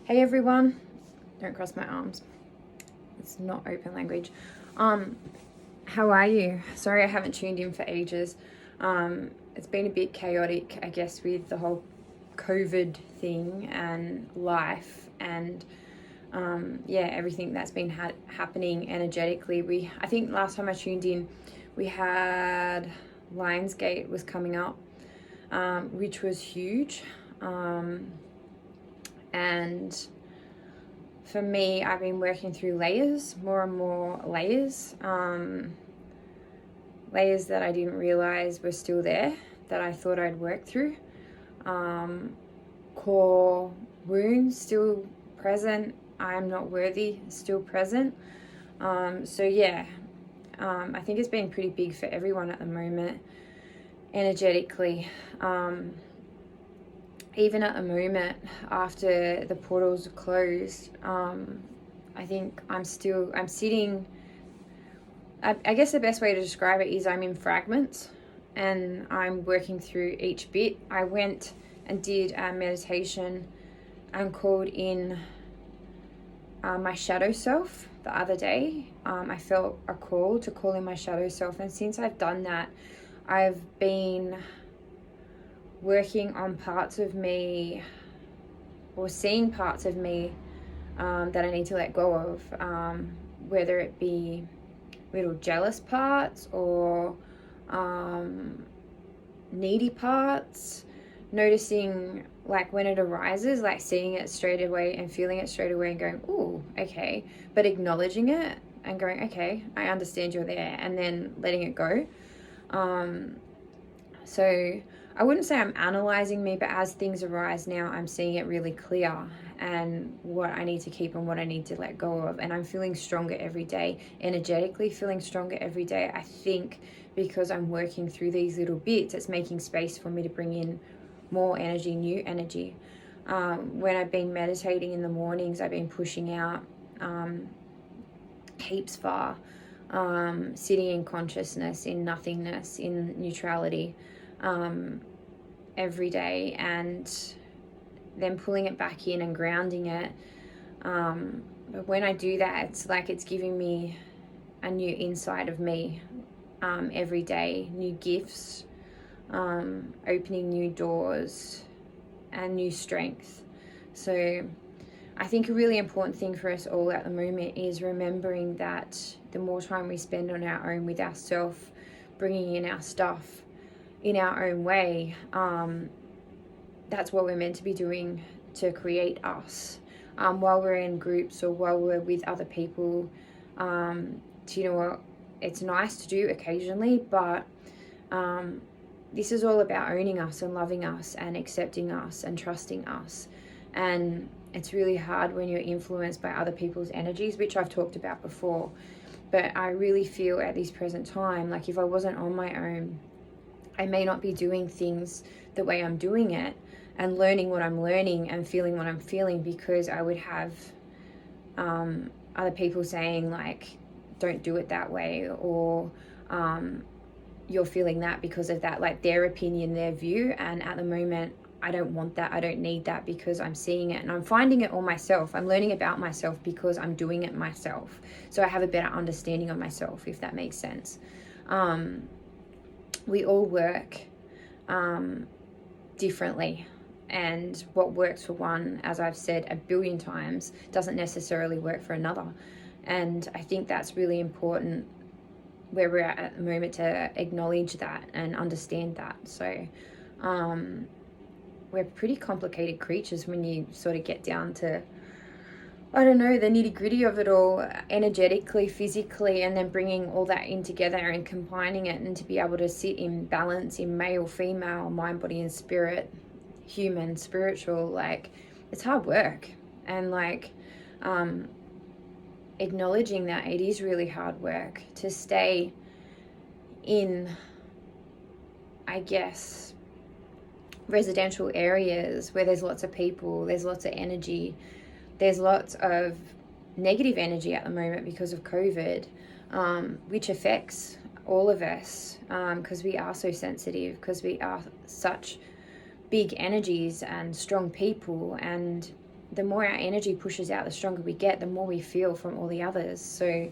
Hey everyone, don't cross my arms. It's not open language. How are you? Sorry I haven't tuned in for ages. It's been a bit chaotic, I guess, with the whole COVID thing and life and everything that's been happening energetically. I think last time I tuned in, we had Lionsgate was coming up, which was huge. And for me, I've been working through layers, more and more layers, layers that I didn't realize were still there, that I thought I'd work through. Core wounds still present. I'm not worthy, still present. I think it's been pretty big for everyone at the moment, energetically. Even at the moment, after the portals are closed, I think I'm sitting, I guess the best way to describe it is I'm in fragments and I'm working through each bit. I went and did a meditation and called in my shadow self the other day. I felt a call to call in my shadow self, and since I've done that, I've been working on parts of me, or seeing parts of me that I need to let go of, whether it be little jealous parts or needy parts, noticing like when it arises, like seeing it straight away and feeling it straight away and going, oh, okay, but acknowledging it and going, okay, I understand you're there, and then letting it go. So I wouldn't say I'm analyzing me, but as things arise now, I'm seeing it really clear and what I need to keep and what I need to let go of. And I'm feeling stronger every day, energetically feeling stronger every day. I think because I'm working through these little bits, it's making space for me to bring in more energy, new energy. When I've been meditating in the mornings, I've been pushing out heaps far, sitting in consciousness, in nothingness, in neutrality. Every day, and then pulling it back in and grounding it. But when I do that, it's like it's giving me a new inside of me every day, new gifts, opening new doors and new strength. So I think a really important thing for us all at the moment is remembering that the more time we spend on our own with ourselves, bringing in our stuff in our own way, that's what we're meant to be doing to create us. While we're in groups or while we're with other people, you know what, it's nice to do occasionally, but this is all about owning us and loving us and accepting us and trusting us. And it's really hard when you're influenced by other people's energies, which I've talked about before. But I really feel at this present time, like if I wasn't on my own, I may not be doing things the way I'm doing it and learning what I'm learning and feeling what I'm feeling, because I would have other people saying like, don't do it that way, or you're feeling that because of that, like their opinion, their view. And at the moment, I don't want that. I don't need that, because I'm seeing it and I'm finding it all myself. I'm learning about myself because I'm doing it myself. So I have a better understanding of myself, if that makes sense. We all work differently, and what works for one, as I've said a billion times, doesn't necessarily work for another. And I think that's really important where we're at the moment, to acknowledge that and understand that. So we're pretty complicated creatures when you sort of get down to, I don't know, the nitty gritty of it all, energetically, physically, and then bringing all that in together and combining it, and to be able to sit in balance in male, female, mind, body, and spirit, human, spiritual, like it's hard work. And like acknowledging that it is really hard work to stay in, I guess, residential areas where there's lots of people, there's lots of energy. There's lots of negative energy at the moment because of COVID, which affects all of us, because we are so sensitive, because we are such big energies and strong people, and the more our energy pushes out, the stronger we get, the more we feel from all the others. So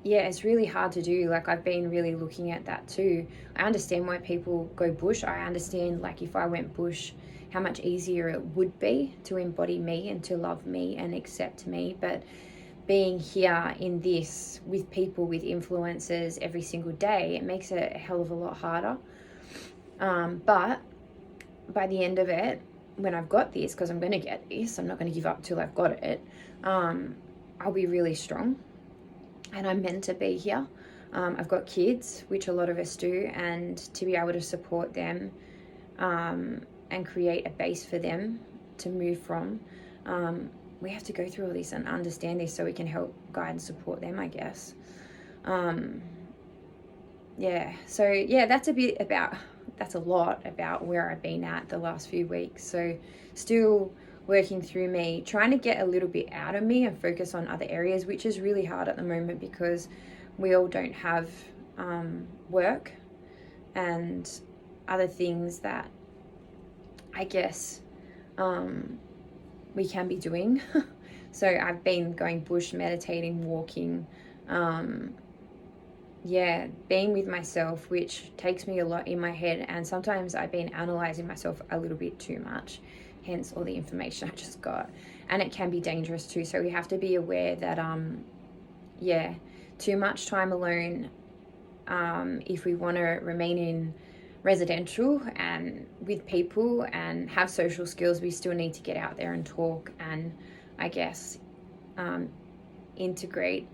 yeah, it's really hard to do. Like, I've been really looking at that too. I understand why people go bush. I understand, like, if I went bush, how much easier it would be to embody me and to love me and accept me. But being here in this with people, with influences every single day, it makes it a hell of a lot harder. But by the end of it, when I've got this, because I'm going to get this, I'm not going to give up till I've got it, I'll be really strong. And I'm meant to be here. I've got kids, which a lot of us do, and to be able to support them and create a base for them to move from, we have to go through all this and understand this so we can help guide and support them, I guess. Yeah, so yeah, that's a lot about where I've been at the last few weeks. So still working through me, trying to get a little bit out of me and focus on other areas, which is really hard at the moment because we all don't have work and other things that I guess we can be doing. So I've been going bush, meditating, walking, being with myself, which takes me a lot in my head, and sometimes I've been analyzing myself a little bit too much, hence all the information I just got, and it can be dangerous too. So we have to be aware that too much time alone, if we want to remain in residential and with people and have social skills, we still need to get out there and talk and I guess integrate,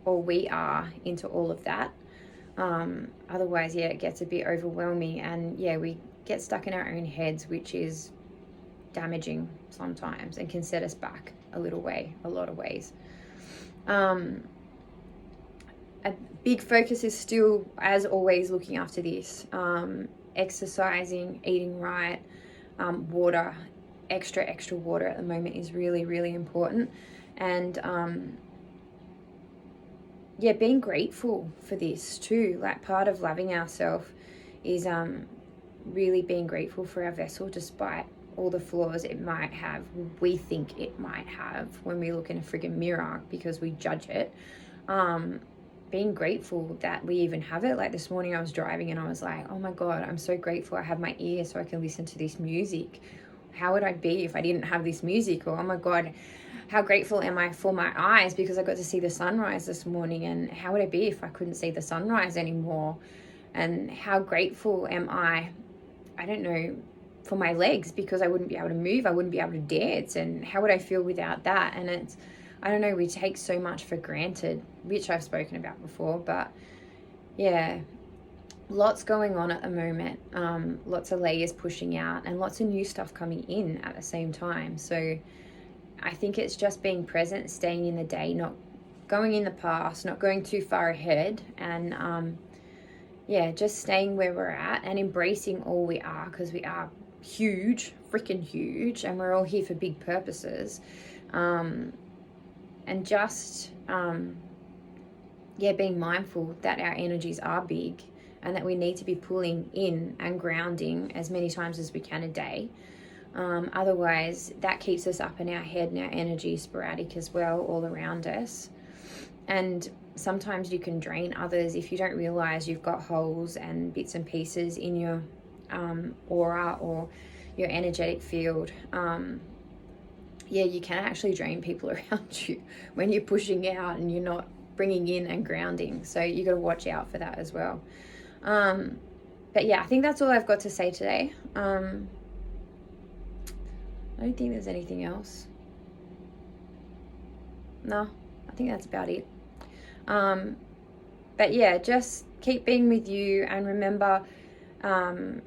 or we are, into all of that. Otherwise, it gets a bit overwhelming, and we get stuck in our own heads, which is damaging sometimes and can set us back a lot of ways. A big focus is still, as always, looking after this, exercising, eating right, water, extra water at the moment is really, really important. And being grateful for this too. Like, part of loving ourselves is really being grateful for our vessel, despite all the flaws it might have, we think it might have when we look in a friggin' mirror because we judge it. Being grateful that we even have it. Like, this morning I was driving and I was like, oh my God, I'm so grateful I have my ear so I can listen to this music. How would I be if I didn't have this music? Or, oh my God, how grateful am I for my eyes because I got to see the sunrise this morning, and how would I be if I couldn't see the sunrise anymore? And how grateful am I don't know, for my legs because I wouldn't be able to move, I wouldn't be able to dance, and how would I feel without that? And it's, I don't know, we take so much for granted, which I've spoken about before, but lots going on at the moment, lots of layers pushing out and lots of new stuff coming in at the same time. So I think it's just being present, staying in the day, not going in the past, not going too far ahead, and just staying where we're at and embracing all we are, because we are huge, freaking huge, and we're all here for big purposes. And just being mindful that our energies are big and that we need to be pulling in and grounding as many times as we can a day. Otherwise, that keeps us up in our head and our energy is sporadic as well, all around us. And sometimes you can drain others if you don't realize you've got holes and bits and pieces in your aura or your energetic field. You can actually drain people around you when you're pushing out and you're not bringing in and grounding. So you got to watch out for that as well. But I think that's all I've got to say today. I don't think there's anything else. No, I think that's about it. But just keep being with you, and remember,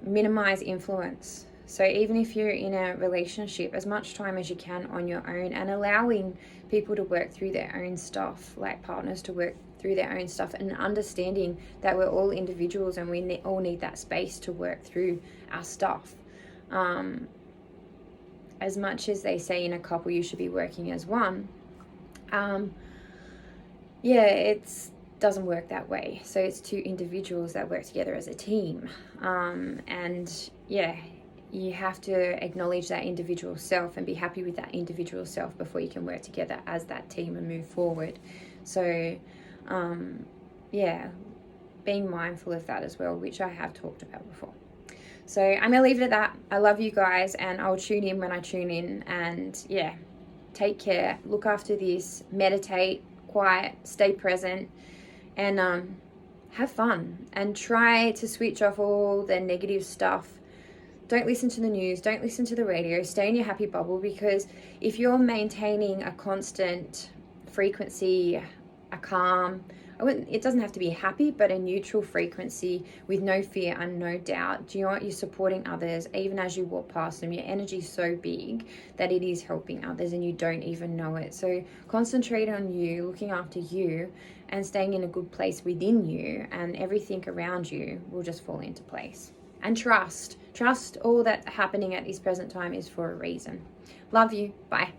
minimize influence. So even if you're in a relationship, as much time as you can on your own, and allowing people to work through their own stuff, like partners to work through their own stuff, and understanding that we're all individuals and we all need that space to work through our stuff. As much as they say in a couple you should be working as one, it doesn't work that way. So it's two individuals that work together as a team. you have to acknowledge that individual self and be happy with that individual self before you can work together as that team and move forward. So yeah, being mindful of that as well, which I have talked about before. So I'm gonna leave it at that. I love you guys, and I'll tune in when I tune in. And yeah, take care, look after this, meditate, quiet, stay present, and have fun, and try to switch off all the negative stuff. Don't listen to the news, don't listen to the radio, stay in your happy bubble, because if you're maintaining a constant frequency, a calm, it doesn't have to be happy, but a neutral frequency with no fear and no doubt. Do you know what? You're supporting others even as you walk past them. Your energy is so big that it is helping others and you don't even know it. So concentrate on you, looking after you, and staying in a good place within you, and everything around you will just fall into place. And trust all that happening at this present time is for a reason. Love you. Bye.